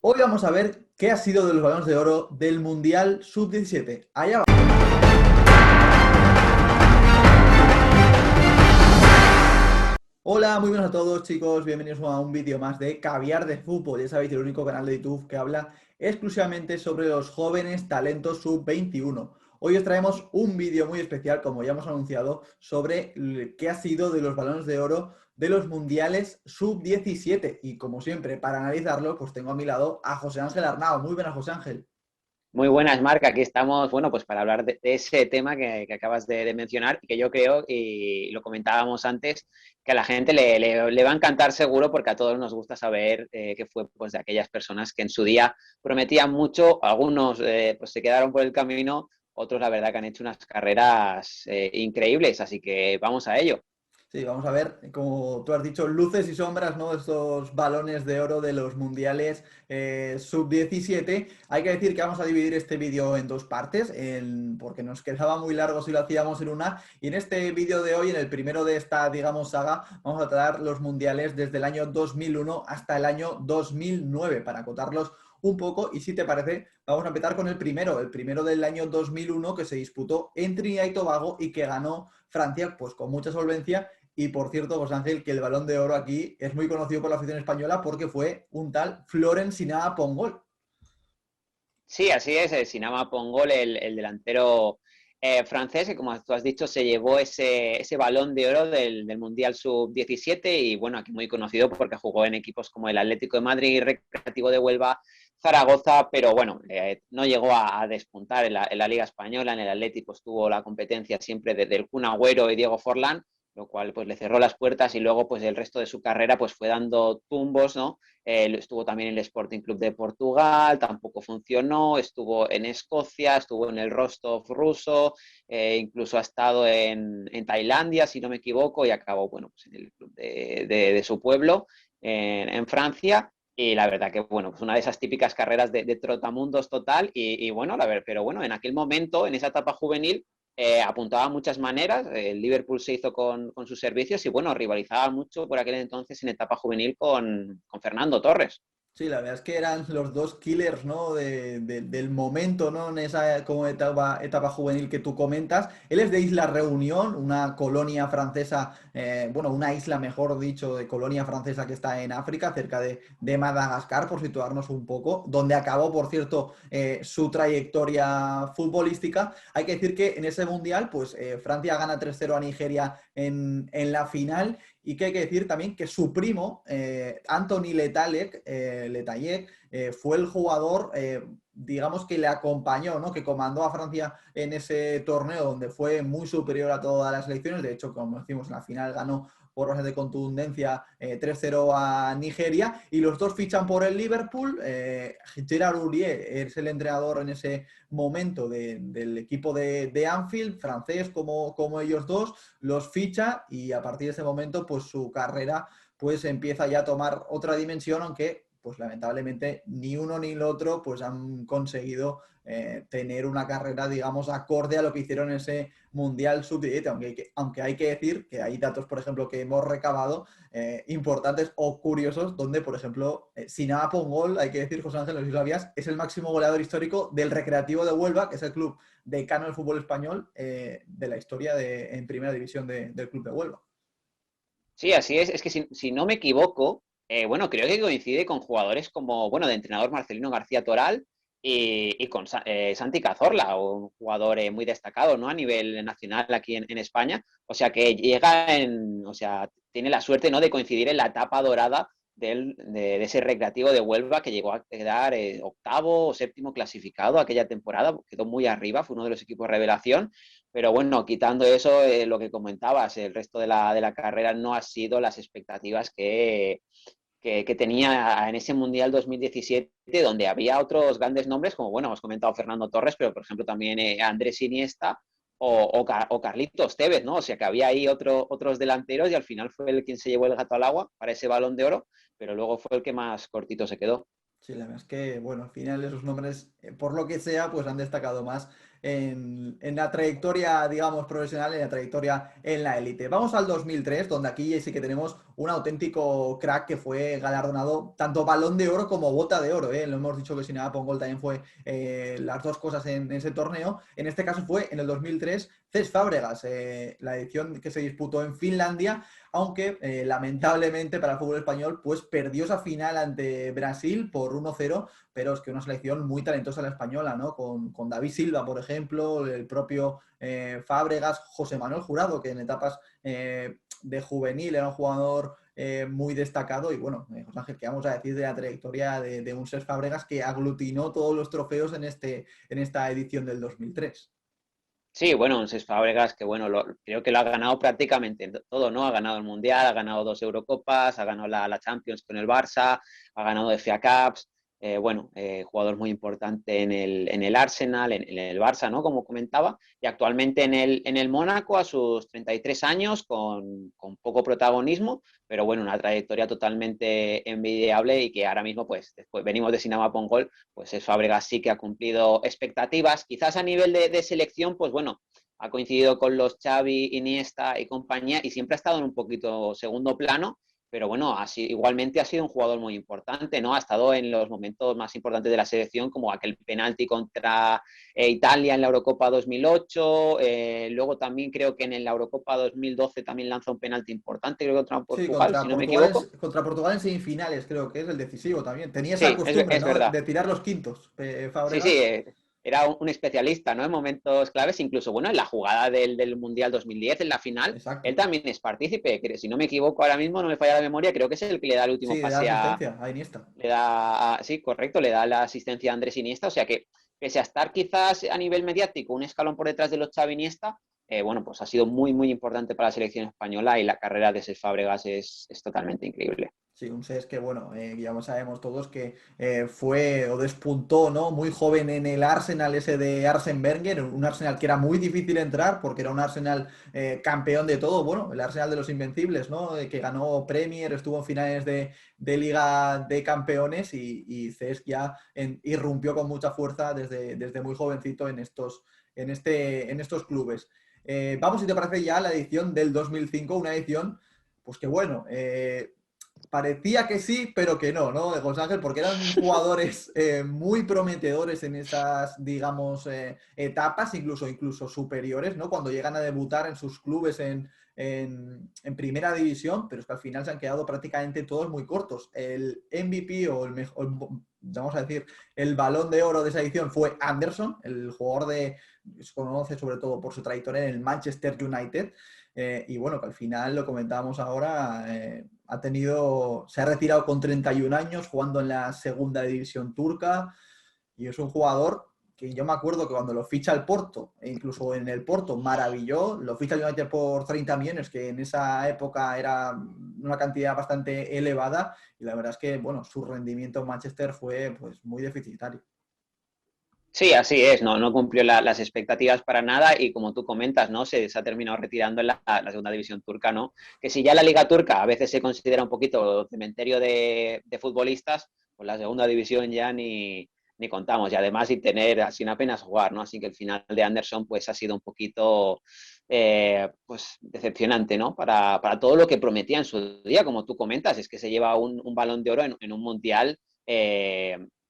Hoy vamos a ver qué ha sido de los balones de oro del Mundial Sub-17. Allá va. Hola, muy buenas a todos chicos, bienvenidos a un vídeo más de Caviar de Fútbol. Ya sabéis, el único canal de YouTube que habla exclusivamente sobre los jóvenes talentos Sub-21. Hoy os traemos un vídeo muy especial, como ya hemos anunciado, sobre qué ha sido de los balones de oro de los mundiales Sub-17. Y como siempre, para analizarlo, pues tengo a mi lado a José Ángel Arnao. Muy buenas, José Ángel. Muy buenas, Marc. Aquí estamos, bueno, pues para hablar de ese tema que acabas de mencionar y que yo creo, y lo comentábamos antes, que a la gente le va a encantar seguro porque a todos nos gusta saber qué fue pues, de aquellas personas que en su día prometían mucho, algunos pues se quedaron por el camino, otros la verdad que han hecho unas carreras increíbles, así que vamos a ello. Sí, vamos a ver, como tú has dicho, luces y sombras, ¿no? Estos balones de oro de los mundiales sub-17. Hay que decir que vamos a dividir este vídeo en dos partes, porque nos quedaba muy largo si lo hacíamos en una. Y en este vídeo de hoy, en el primero de esta, digamos, saga, vamos a tratar los mundiales desde el año 2001 hasta el año 2009, para acotarlos un poco. Y si te parece, vamos a empezar con el primero del año 2001, que se disputó en Trinidad y Tobago y que ganó Francia, pues con mucha solvencia. Y por cierto, José Ángel, que el Balón de Oro aquí es muy conocido por la afición española porque fue un tal Florent Sinaa Pongol. Sí, así es, Sinama Pongol, el delantero francés, que como tú has dicho, se llevó ese balón de oro del Mundial Sub-17 y bueno, aquí muy conocido porque jugó en equipos como el Atlético de Madrid, Recreativo de Huelva, Zaragoza, pero bueno, no llegó a despuntar en la Liga Española. En el Atlético estuvo la competencia siempre del Kun Agüero y Diego Forlán, lo cual pues le cerró las puertas y luego pues el resto de su carrera pues fue dando tumbos, ¿no? Estuvo también en el Sporting Club de Portugal, tampoco funcionó, estuvo en Escocia, estuvo en el Rostov ruso, incluso ha estado en Tailandia, si no me equivoco, y acabó, bueno, pues en el club de su pueblo, en Francia. Y la verdad que, bueno, pues una de esas típicas carreras de trotamundos total. Y bueno, la verdad, pero bueno, en aquel momento, en esa etapa juvenil, apuntaba muchas maneras. El Liverpool se hizo con sus servicios y bueno, rivalizaba mucho por aquel entonces en etapa juvenil con Fernando Torres. Sí, la verdad es que eran los dos killers, ¿no? Del momento, ¿no? En esa como etapa juvenil que tú comentas. Él es de Isla Reunión, una colonia francesa, bueno, una isla, mejor dicho, de colonia francesa que está en África, cerca de Madagascar, por situarnos un poco, donde acabó, por cierto, su trayectoria futbolística. Hay que decir que en ese mundial, pues Francia gana 3-0 a Nigeria en la final. Y que hay que decir también que su primo, Anthony Letayek, fue el jugador, digamos, que le acompañó, ¿no? Que comandó a Francia en ese torneo donde fue muy superior a todas las selecciones. De hecho, como decimos, en la final ganó por bastante contundencia 3-0 a Nigeria. Y los dos fichan por el Liverpool. Gerard Houllier es el entrenador en ese momento del equipo de Anfield, francés como ellos dos, los ficha y a partir de ese momento pues su carrera pues empieza ya a tomar otra dimensión, aunque pues lamentablemente ni uno ni el otro pues han conseguido tener una carrera, digamos, acorde a lo que hicieron en ese Mundial Sub-17, aunque hay que decir que hay datos, por ejemplo, que hemos recabado importantes o curiosos, donde, por ejemplo, Sinaa Pongol, hay que decir, José Ángel, no sé si lo sabías, es el máximo goleador histórico del Recreativo de Huelva, que es el club decano del fútbol español de la historia en primera división del club de Huelva. Sí, así es. Es que si no me equivoco, bueno, creo que coincide con jugadores como, bueno, de entrenador Marcelino García Toral y con Santi Cazorla, un jugador muy destacado, ¿no? A nivel nacional aquí en España. O sea, que llega o sea, tiene la suerte, ¿no? De coincidir en la etapa dorada de ese Recreativo de Huelva que llegó a quedar octavo o séptimo clasificado aquella temporada, quedó muy arriba, fue uno de los equipos revelación. Pero bueno, quitando eso, lo que comentabas, el resto de la carrera no ha sido las expectativas que tenía en ese Mundial 2017, donde había otros grandes nombres, como bueno, hemos comentado Fernando Torres, pero por ejemplo también Andrés Iniesta o Carlitos Tevez, ¿no? O sea que había ahí otros delanteros y al final fue el quien se llevó el gato al agua para ese Balón de Oro, pero luego fue el que más cortito se quedó. Sí, la verdad es que, bueno, al final esos nombres, por lo que sea, pues han destacado más en la trayectoria, digamos, profesional, en la trayectoria en la élite. Vamos al 2003, donde aquí sí que tenemos un auténtico crack que fue galardonado tanto Balón de Oro como Bota de Oro. Lo hemos dicho que Sinama Pongol también fue las dos cosas en ese torneo. En este caso fue en el 2003 Cesc Fábregas, la edición que se disputó en Finlandia, aunque lamentablemente para el fútbol español pues perdió esa final ante Brasil por 1-0, pero es que una selección muy talentosa la española, ¿no? Con David Silva, por ejemplo, el propio Fábregas, José Manuel Jurado, que en etapas de juvenil era un jugador muy destacado. Y bueno, José Ángel, ¿qué vamos a decir de la trayectoria de un Cesc Fábregas que aglutinó todos los trofeos en esta edición del 2003? Sí, bueno, un Cesc Fábregas que bueno, creo que lo ha ganado prácticamente todo, ¿no? Ha ganado el Mundial, ha ganado 2 Eurocopas, ha ganado la Champions con el Barça, ha ganado FA Cups, jugador muy importante en el Arsenal, en el Barça, ¿no? Como comentaba, y actualmente en el Mónaco a sus 33 años con poco protagonismo, pero bueno, una trayectoria totalmente envidiable y que ahora mismo, pues, después venimos de Sinama Pongol, pues es Fábregas sí que ha cumplido expectativas, quizás a nivel de selección, pues bueno, ha coincidido con los Xavi, Iniesta y compañía y siempre ha estado en un poquito segundo plano, pero bueno, igualmente ha sido un jugador muy importante, ¿no? Ha estado en los momentos más importantes de la selección, como aquel penalti contra Italia en la Eurocopa 2008, luego también creo que en la Eurocopa 2012 también lanza un penalti importante, creo que contra Sí, Portugal, si no me equivoco. Contra Portugal en semifinales, creo que es el decisivo también. Tenía esa Sí, costumbre, es ¿no? verdad. De tirar los quintos, Sí, sí, Fábregas. era un especialista, ¿no? En momentos claves, incluso, bueno, en la jugada del Mundial 2010, en la final, él Exacto. también es partícipe, que si no me equivoco ahora mismo, no me falla la memoria, creo que es el que le da el último Sí, de la pase asistencia a Iniesta. sí, correcto, le da la asistencia a Andrés Iniesta, o sea que, pese a estar quizás a nivel mediático un escalón por detrás de los Xavi Iniesta, bueno, pues ha sido muy, muy importante para la selección española y la carrera de Cesc Fábregas es totalmente increíble. Sí, un Cesc que, bueno, ya sabemos todos que fue o despuntó, ¿no? Muy joven en el Arsenal ese de Arsene Wenger, un Arsenal que era muy difícil entrar porque era un Arsenal campeón de todo, bueno, el Arsenal de los Invencibles, ¿no? Que ganó Premier, estuvo en finales de Liga de Campeones y Cesc ya irrumpió con mucha fuerza desde muy jovencito en estos clubes. Vamos, si te parece, ya a la edición del 2005, una edición, pues que bueno, parecía que sí, pero que no, ¿no? De José Ángel, porque eran jugadores muy prometedores en esas, digamos, etapas, incluso superiores, ¿no? Cuando llegan a debutar en sus clubes en primera división, pero es que al final se han quedado prácticamente todos muy cortos. El MVP o el mejor, vamos a decir, el balón de oro de esa edición fue Anderson, el jugador que se conoce sobre todo por su trayectoria en el Manchester United. Y bueno, que al final, lo comentábamos ahora, se ha retirado con 31 años jugando en la segunda división turca y es un jugador que yo me acuerdo que cuando lo ficha el Porto, e incluso en el Porto, maravilló, lo ficha el United por 30 millones, que en esa época era una cantidad bastante elevada, y la verdad es que, bueno, su rendimiento en Manchester fue pues muy deficitario. Sí, así es, no cumplió las expectativas para nada y como tú comentas, ¿no? Se ha terminado retirando en la segunda división turca, ¿no? Que si ya la liga turca a veces se considera un poquito cementerio de futbolistas, pues la segunda división ya ni contamos y además sin apenas jugar, ¿no? Así que el final de Anderson pues ha sido un poquito pues decepcionante, ¿no? Para todo lo que prometía en su día, como tú comentas, es que se lleva un balón de oro en un mundial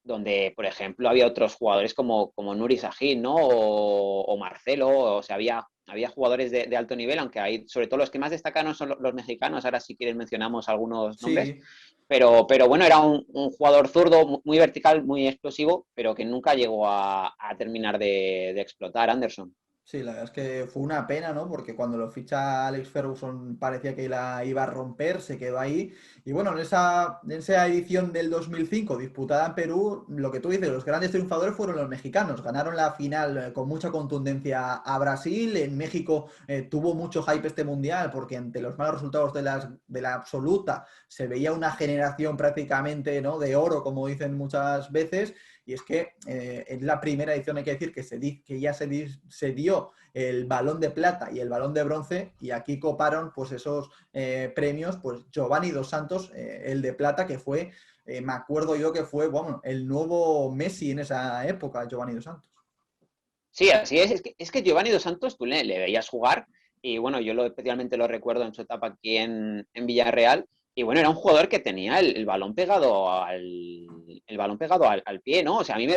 donde, por ejemplo, había otros jugadores como Nuri Sahin, ¿no? O Marcelo, o sea, había jugadores de alto nivel, aunque hay, sobre todo los que más destacaron son los mexicanos, ahora si quieres mencionamos algunos nombres, Sí, pero bueno, era un jugador zurdo, muy vertical, muy explosivo, pero que nunca llegó a terminar de explotar Anderson. sí, la verdad es que fue una pena, ¿no? Porque cuando lo ficha Alex Ferguson parecía que la iba a romper, se quedó ahí. Y bueno, en esa edición del 2005 disputada en Perú, lo que tú dices, los grandes triunfadores fueron los mexicanos. Ganaron la final con mucha contundencia a Brasil. En México tuvo mucho hype este mundial porque ante los malos resultados de la absoluta se veía una generación prácticamente, ¿no? De oro, como dicen muchas veces. Y es que en la primera edición hay que decir que ya se dio el balón de plata y el balón de bronce, y aquí coparon pues esos premios, pues Giovanni Dos Santos, el de plata, que fue, me acuerdo yo que fue, bueno, el nuevo Messi en esa época, Giovanni Dos Santos. Sí, así es. Es que Giovanni Dos Santos tú le veías jugar y bueno, yo especialmente lo recuerdo en su etapa aquí en Villarreal y bueno, era un jugador que tenía el balón pegado al pie, ¿no? O sea, a mí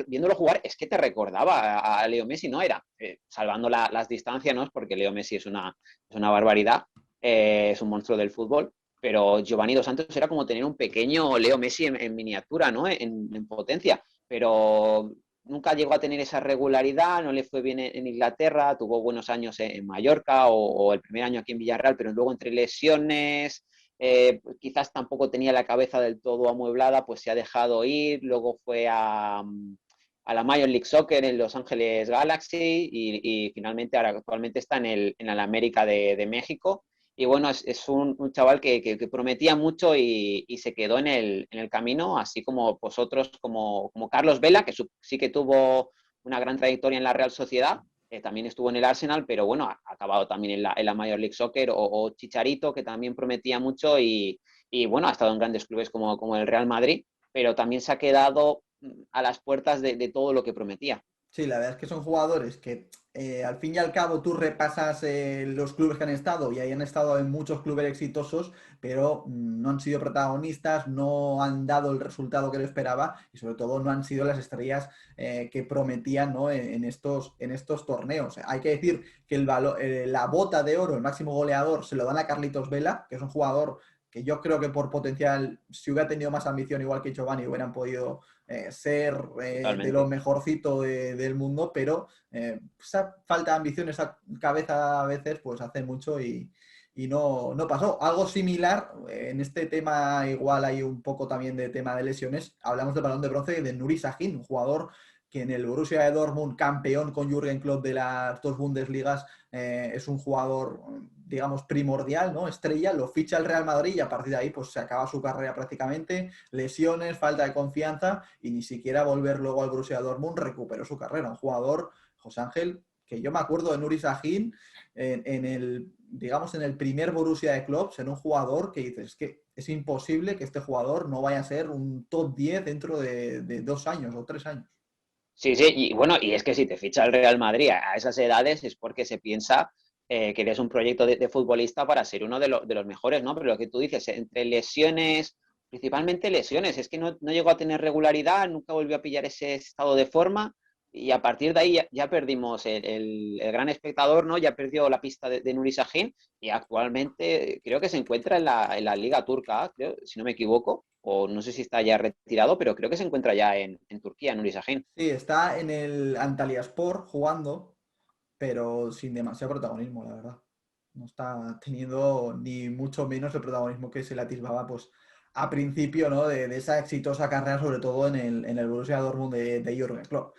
viéndolo jugar es que te recordaba a Leo Messi, ¿no? Era, salvando las distancias, ¿no? Porque Leo Messi es una barbaridad, es un monstruo del fútbol, pero Giovanni Dos Santos era como tener un pequeño Leo Messi en miniatura, ¿no? En potencia, pero nunca llegó a tener esa regularidad, no le fue bien en Inglaterra, tuvo buenos años en Mallorca o el primer año aquí en Villarreal, pero luego entre lesiones, quizás tampoco tenía la cabeza del todo amueblada, pues se ha dejado ir, luego fue a la Major League Soccer en Los Ángeles Galaxy y finalmente ahora actualmente está en el América de México. Y bueno, es un chaval que prometía mucho y se quedó en el camino, así como vosotros, como Carlos Vela, que sí que tuvo una gran trayectoria en la Real Sociedad, también estuvo en el Arsenal, pero bueno, ha acabado también en la Major League Soccer, o Chicharito, que también prometía mucho y bueno, ha estado en grandes clubes como el Real Madrid, pero también se ha quedado a las puertas de todo lo que prometía. Sí, la verdad es que son jugadores que al fin y al cabo tú repasas los clubes que han estado y ahí han estado en muchos clubes exitosos, pero no han sido protagonistas, no han dado el resultado que lo esperaba y sobre todo no han sido las estrellas que prometían, ¿no? en estos torneos. Hay que decir que la bota de oro, el máximo goleador, se lo dan a Carlitos Vela, que es un jugador que yo creo que por potencial, si hubiera tenido más ambición igual que Giovanni, hubieran podido ser de lo Totalmente. mejorcito del mundo, pero esa falta de ambición, esa cabeza a veces, pues hace mucho y no pasó. Algo similar, en este tema igual hay un poco también de tema de lesiones, hablamos del Balón de Bronce de Nuri Sahin, un jugador que en el Borussia de Dortmund, campeón con Jürgen Klopp de las dos Bundesligas, es un jugador, digamos, primordial, ¿no? Estrella, lo ficha el Real Madrid y a partir de ahí pues se acaba su carrera prácticamente, lesiones, falta de confianza y ni siquiera volver luego al Borussia Dortmund recuperó su carrera. Un jugador, José Ángel, que yo me acuerdo de Nuri Sahin en el primer Borussia de Klopp, en un jugador que dices, es que es imposible que este jugador no vaya a ser un top 10 dentro de 2 años o 3 años. Sí, sí, y bueno, y es que si te ficha el Real Madrid a esas edades es porque se piensa que eres un proyecto de futbolista para ser uno de los mejores, ¿no? Pero lo que tú dices, entre lesiones, principalmente lesiones, es que no llegó a tener regularidad, nunca volvió a pillar ese estado de forma y a partir de ahí ya perdimos el gran espectador, ¿no? Ya perdió la pista de Nuri Sahin y actualmente creo que se encuentra en la Liga Turca, creo, si no me equivoco, o no sé si está ya retirado, pero creo que se encuentra ya en Turquía, Nuri Sahin. Sí, está en el Antalyaspor jugando, pero sin demasiado protagonismo, la verdad. No está teniendo ni mucho menos el protagonismo que se le atisbaba pues, a principio, ¿no? de esa exitosa carrera, sobre todo en el Borussia Dortmund de Jürgen Klopp.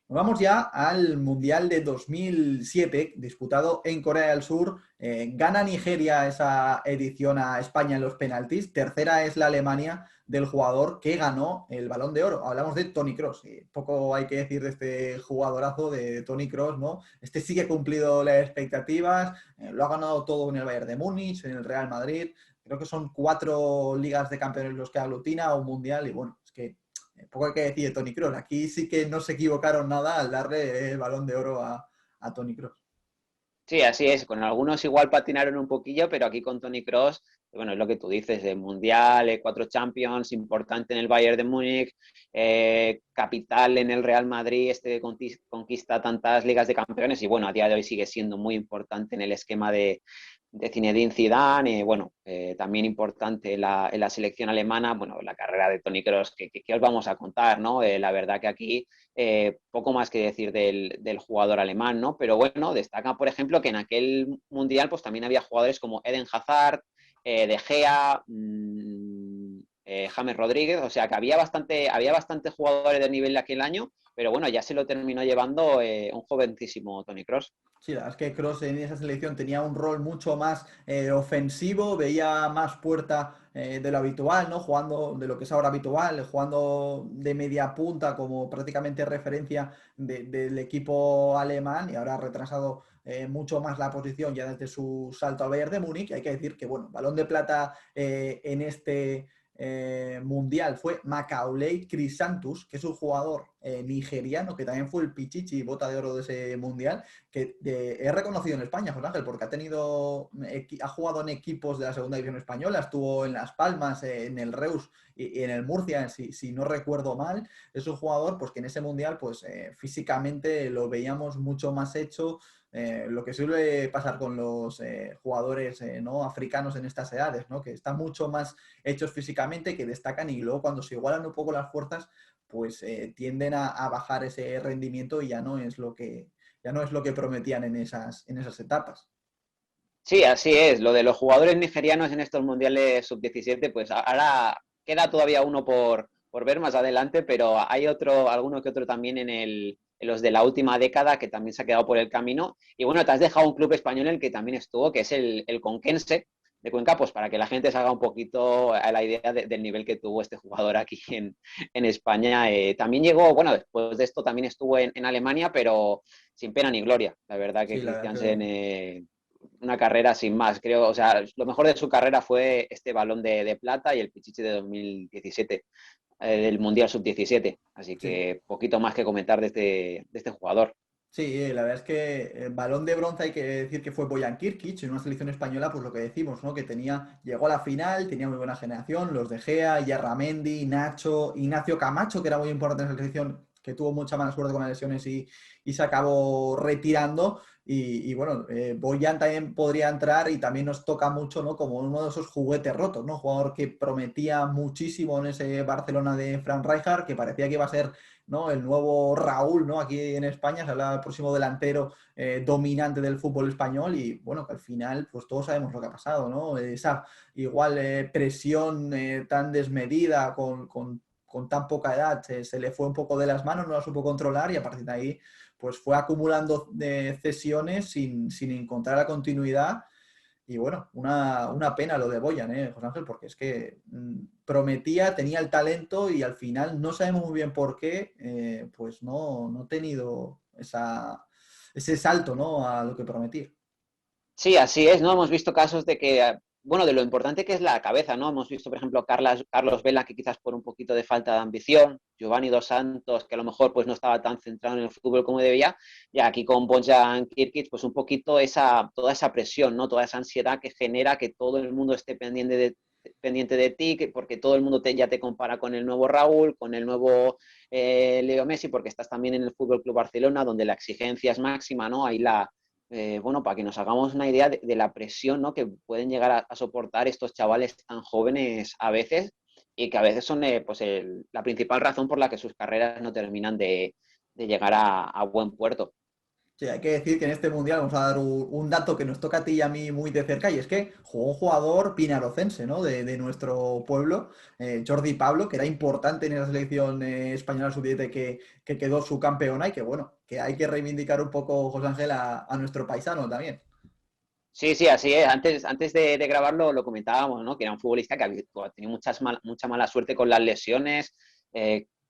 Nos vamos ya al Mundial de 2007, disputado en Corea del Sur. Gana Nigeria esa edición a España en los penaltis. Tercera es la Alemania del jugador que ganó el Balón de Oro. Hablamos de Toni Kroos. Poco hay que decir de este jugadorazo de Toni Kroos, ¿no? Este sí que ha cumplido las expectativas. Lo ha ganado todo en el Bayern de Múnich, en el Real Madrid. Creo que son 4 ligas de campeones los que aglutina, un mundial. Y bueno, es que poco hay que decir de Toni Kroos. Aquí sí que no se equivocaron nada al darle el Balón de Oro a Toni Kroos. Sí, así es. Con algunos igual patinaron un poquillo, pero aquí con Toni Kroos, bueno, es lo que tú dices, el Mundial, 4 Champions, importante en el Bayern de Múnich, capital en el Real Madrid, este conquista tantas ligas de campeones y bueno, a día de hoy sigue siendo muy importante en el esquema de Zinedine Zidane, bueno, también importante en la selección alemana, bueno, la carrera de Toni Kroos, que os vamos a contar, ¿no? La verdad que aquí poco más que decir del jugador alemán, ¿no? Pero bueno, destaca, por ejemplo, que en aquel mundial pues también había jugadores como Eden Hazard, De Gea, James Rodríguez, o sea que había bastante jugadores de nivel de aquel año, pero bueno, ya se lo terminó llevando un jovencísimo Toni Kroos. Sí, la verdad es que Kroos en esa selección tenía un rol mucho más ofensivo, veía más puerta de lo habitual, ¿no? Jugando de lo que es ahora habitual, jugando de media punta como prácticamente referencia del equipo alemán y ahora ha retrasado mucho más la posición ya desde su salto al Bayern de Múnich. Hay que decir que, bueno, balón de plata en este mundial fue Macaulay Chrysanthus, que es un jugador nigeriano, que también fue el Pichichi, bota de oro de ese mundial, que es reconocido en España, José Ángel, porque ha jugado en equipos de la segunda división española, estuvo en Las Palmas, en el Reus y en el Murcia, si no recuerdo mal. Es un jugador pues, que en ese mundial pues, físicamente lo veíamos mucho más hecho, lo que suele pasar con los jugadores ¿no? africanos en estas edades, ¿no? Que están mucho más hechos físicamente, que destacan y luego cuando se igualan un poco las fuerzas, pues tienden a bajar ese rendimiento y ya no es lo que prometían en esas etapas. Sí, así es. Lo de los jugadores nigerianos en estos mundiales sub-17, pues ahora queda todavía uno por ver más adelante, pero hay alguno que otro también en los de la última década que también se ha quedado por el camino. Y bueno, te has dejado un club español en el que también estuvo, que es el Conquense de Cuenca, pues para que la gente se haga un poquito a la idea del nivel que tuvo este jugador aquí en España. También llegó, bueno, después de esto también estuvo en Alemania, pero sin pena ni gloria. La verdad que Sí, la verdad Christiansen... que una carrera sin más, creo, o sea, lo mejor de su carrera fue este balón de plata y el Pichichi de 2017, del Mundial Sub-17, así sí. que poquito más que comentar de este jugador. Sí, la verdad es que balón de bronce hay que decir que fue Bojan Kirkic en una selección española, pues lo que decimos, ¿no? Que llegó a la final, tenía muy buena generación, los De Gea, Yarramendi, Nacho, Ignacio Camacho, que era muy importante en la selección, que tuvo mucha mala suerte con las lesiones y se acabó retirando. Y bueno, Bojan también podría entrar y también nos toca mucho, ¿no? Como uno de esos juguetes rotos, ¿no? Jugador que prometía muchísimo en ese Barcelona de Frank Rijkaard, que parecía que iba a ser, ¿no? El nuevo Raúl, ¿no? Aquí en España se habla del próximo delantero dominante del fútbol español y bueno, que al final pues todos sabemos lo que ha pasado, ¿no? Esa igual presión tan desmedida con tan poca edad se le fue un poco de las manos, no la supo controlar y a partir de ahí pues fue acumulando cesiones sin encontrar la continuidad y bueno, una pena lo de Boyan, José Ángel, porque es que prometía, tenía el talento y al final no sabemos muy bien por qué, pues no ha tenido ese salto, ¿no? A lo que prometía. Sí, así es, ¿no? Hemos visto casos de que, bueno, de lo importante que es la cabeza, ¿no? Hemos visto, por ejemplo, Carlos Vela, que quizás por un poquito de falta de ambición, Giovanni Dos Santos, que a lo mejor pues no estaba tan centrado en el fútbol como debía, y aquí con Bojan Kirkic, pues un poquito toda esa presión, ¿no? Toda esa ansiedad que genera que todo el mundo esté pendiente de ti, porque todo el mundo ya te compara con el nuevo Raúl, con el nuevo Leo Messi, porque estás también en el Fútbol Club Barcelona, donde la exigencia es máxima, ¿no? Ahí bueno, para que nos hagamos una idea de la presión, ¿no? Que pueden llegar a soportar estos chavales tan jóvenes a veces y que a veces son pues la principal razón por la que sus carreras no terminan de llegar a buen puerto. Sí, hay que decir que en este mundial vamos a dar un dato que nos toca a ti y a mí muy de cerca, y es que jugó un jugador pinarocense, ¿no? De nuestro pueblo, Jordi Pablo, que era importante en esa selección española sub-17 que quedó su campeona y que, bueno, que hay que reivindicar un poco, José Ángel, a nuestro paisano también. Sí, sí, así es. Antes de grabarlo lo comentábamos, ¿no? Que era un futbolista que había tenido mucha mala suerte con las lesiones.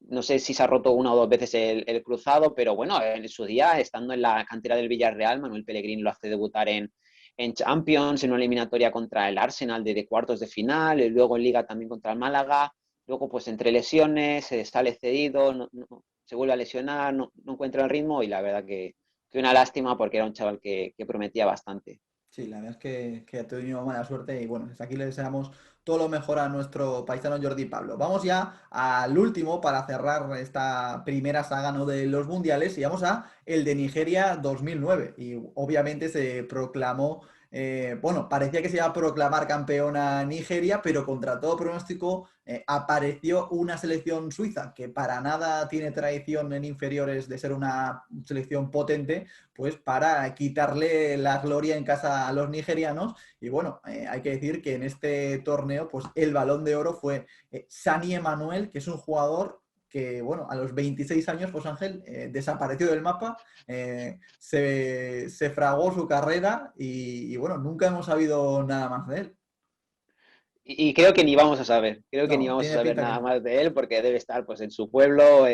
No sé si se ha roto una o dos veces el cruzado, pero bueno, en su día, estando en la cantera del Villarreal, Manuel Pellegrini lo hace debutar en Champions, en una eliminatoria contra el Arsenal de cuartos de final, y luego en Liga también contra el Málaga. Luego, pues entre lesiones, sale cedido, se vuelve a lesionar, no encuentra el ritmo y la verdad que una lástima porque era un chaval que prometía bastante. Sí, la verdad es que ha tenido mala suerte y bueno, desde aquí le deseamos todo lo mejor a nuestro paisano Jordi Pablo. Vamos ya al último para cerrar esta primera saga, ¿no? De los mundiales y vamos a el de Nigeria 2009 y obviamente se proclamó, bueno, parecía que se iba a proclamar campeona Nigeria, pero contra todo pronóstico apareció una selección suiza que para nada tiene tradición en inferiores de ser una selección potente pues para quitarle la gloria en casa a los nigerianos. Y bueno, hay que decir que en este torneo, pues el Balón de Oro fue Sani Emanuel, que es un jugador que, bueno, a los 26 años, José Ángel, desapareció del mapa, se fragó su carrera y, bueno, nunca hemos sabido nada más de él. Y creo que ni vamos a saber, creo que ni No, vamos a tiene saber pinta que nada no. más de él porque debe estar pues en su pueblo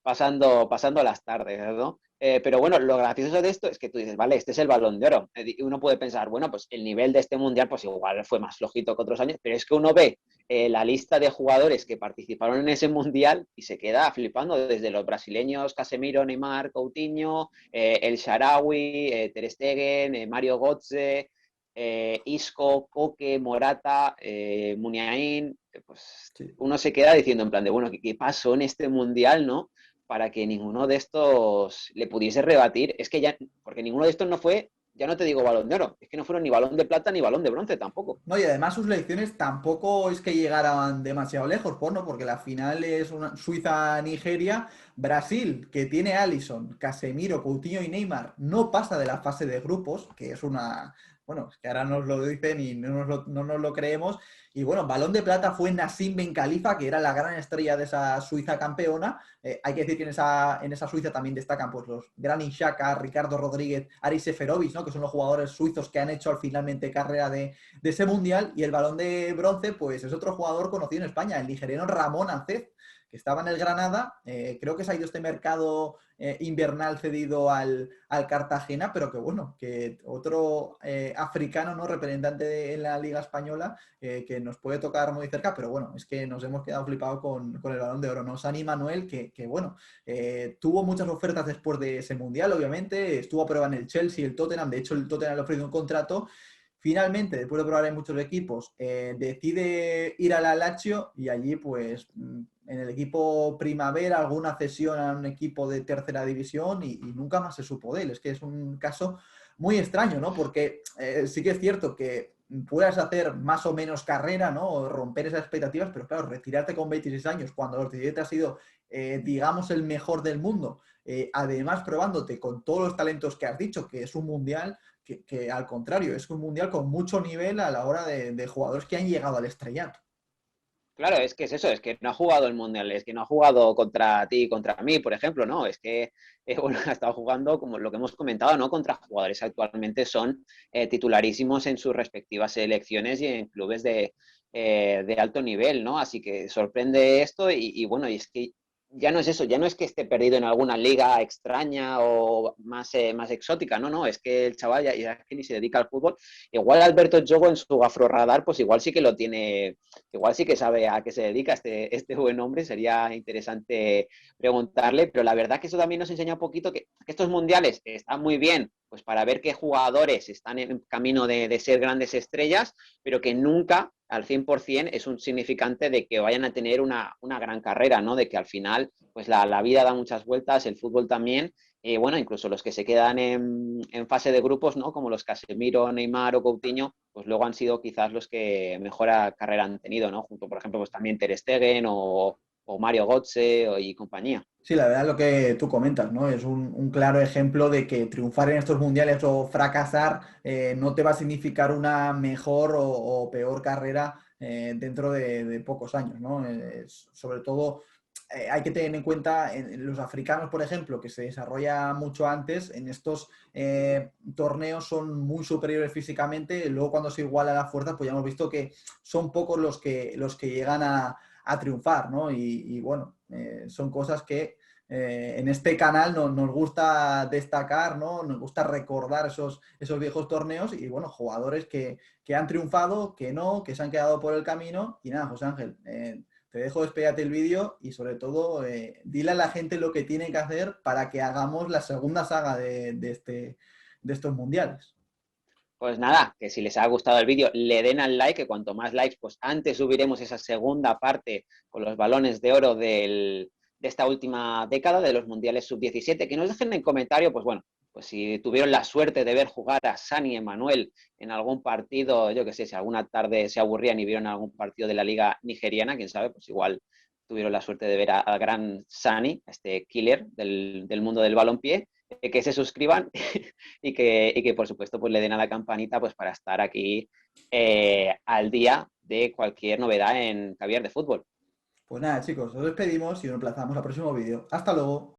pasando las tardes, ¿no? Pero bueno, lo gracioso de esto es que tú dices, vale, este es el Balón de Oro. Y uno puede pensar, bueno, pues el nivel de este mundial, pues igual fue más flojito que otros años, pero es que uno ve la lista de jugadores que participaron en ese mundial y se queda flipando desde los brasileños, Casemiro, Neymar, Coutinho, El Shaarawy, Ter Stegen, Mario Götze, Isco, Koke, Morata, Muniain. Pues Sí. uno se queda diciendo en plan de, bueno, ¿qué pasó en este mundial, no? Para que ninguno de estos le pudiese rebatir. Es que ya, porque ninguno de estos no fue, ya no te digo Balón de Oro, es que no fueron ni Balón de Plata ni Balón de Bronce tampoco. No, y además sus elecciones tampoco es que llegaran demasiado lejos, ¿no? Porque la final es una Suiza-Nigeria. Brasil, que tiene a Alisson, Casemiro, Coutinho y Neymar, no pasa de la fase de grupos, que es una... Bueno, es que ahora nos lo dicen y no nos lo creemos. Y bueno, Balón de Plata fue Nassim Ben Khalifa, que era la gran estrella de esa Suiza campeona. Hay que decir que en esa Suiza también destacan pues, los Granit Xhaka, Ricardo Rodríguez, Aris Seferovic, ¿no? Que son los jugadores suizos que han hecho al finalmente carrera de ese mundial. Y el Balón de Bronce, pues es otro jugador conocido en España, el nigeriano Ramón Ancet, que estaba en el Granada. Creo que se ha ido este mercado invernal cedido al Cartagena, pero que bueno, que otro africano, ¿no? Representante en la Liga Española, que nos puede tocar muy cerca, pero bueno, es que nos hemos quedado flipados con el Balón de Oro, ¿no? Sani Manuel, que bueno, tuvo muchas ofertas después de ese mundial, obviamente, estuvo a prueba en el Chelsea, el Tottenham, de hecho el Tottenham le ofreció un contrato. Finalmente, después de probar en muchos equipos, decide ir a la Lazio y allí, pues, en el equipo primavera, alguna cesión a un equipo de tercera división y nunca más se supo de él. Es que es un caso muy extraño, ¿no? Porque sí que es cierto que puedas hacer más o menos carrera, ¿no? O romper esas expectativas, pero claro, retirarte con 26 años cuando a los 17 has sido, digamos, el mejor del mundo, además probándote con todos los talentos que has dicho, que es un mundial que al contrario, es un mundial con mucho nivel a la hora de jugadores que han llegado al estrellato. Claro, es que es eso, es que no ha jugado el Mundial, es que no ha jugado contra ti y contra mí, por ejemplo, ¿no? Es que bueno, ha estado jugando, como lo que hemos comentado, ¿no? Contra jugadores actualmente son titularísimos en sus respectivas selecciones y en clubes de alto nivel, ¿no? Así que sorprende esto y bueno, y es que ya no es eso, ya no es que esté perdido en alguna liga extraña o más exótica, no, es que el chaval ya es que ni se dedica al fútbol. Igual Alberto Jogo en su afroradar, pues igual sí que lo tiene, igual sí que sabe a qué se dedica este buen hombre, sería interesante preguntarle, pero la verdad que eso también nos enseña un poquito que estos mundiales están muy bien, pues para ver qué jugadores están en camino de ser grandes estrellas, pero que nunca al 100% es un significante de que vayan a tener una gran carrera, ¿no? De que al final, pues la vida da muchas vueltas, el fútbol también, bueno, incluso los que se quedan en fase de grupos, ¿no? Como los Casemiro, Neymar o Coutinho, pues luego han sido quizás los que mejor carrera han tenido, ¿no? Junto, por ejemplo, pues también Ter Stegen o Mario Götze y compañía. Sí, la verdad es lo que tú comentas, ¿no? Es un claro ejemplo de que triunfar en estos mundiales o fracasar no te va a significar una mejor o peor carrera dentro de pocos años, ¿no? Sobre todo hay que tener en cuenta en los africanos, por ejemplo, que se desarrolla mucho antes, en estos torneos son muy superiores físicamente, luego cuando se iguala la fuerza, pues ya hemos visto que son pocos los que llegan a triunfar, ¿no? Y bueno, son cosas que en este canal nos gusta destacar, ¿no? Nos gusta recordar esos viejos torneos y, bueno, jugadores que han triunfado, que no, que se han quedado por el camino. Y nada, José Ángel, te dejo despegarte el vídeo y sobre todo dile a la gente lo que tiene que hacer para que hagamos la segunda saga de estos mundiales. Pues nada, que si les ha gustado el vídeo, le den al like, que cuanto más likes, pues antes subiremos esa segunda parte con los balones de oro de esta última década de los mundiales sub-17. Que nos dejen en comentario, pues bueno, pues si tuvieron la suerte de ver jugar a Sani Emanuel en algún partido, yo qué sé, si alguna tarde se aburrían y vieron algún partido de la liga nigeriana, quién sabe, pues igual tuvieron la suerte de ver al gran Sani, este killer del mundo del balompié, que se suscriban y que por supuesto pues le den a la campanita pues para estar aquí al día de cualquier novedad en Caviar de Fútbol. Pues nada, chicos, nos despedimos y nos emplazamos al próximo vídeo. Hasta luego.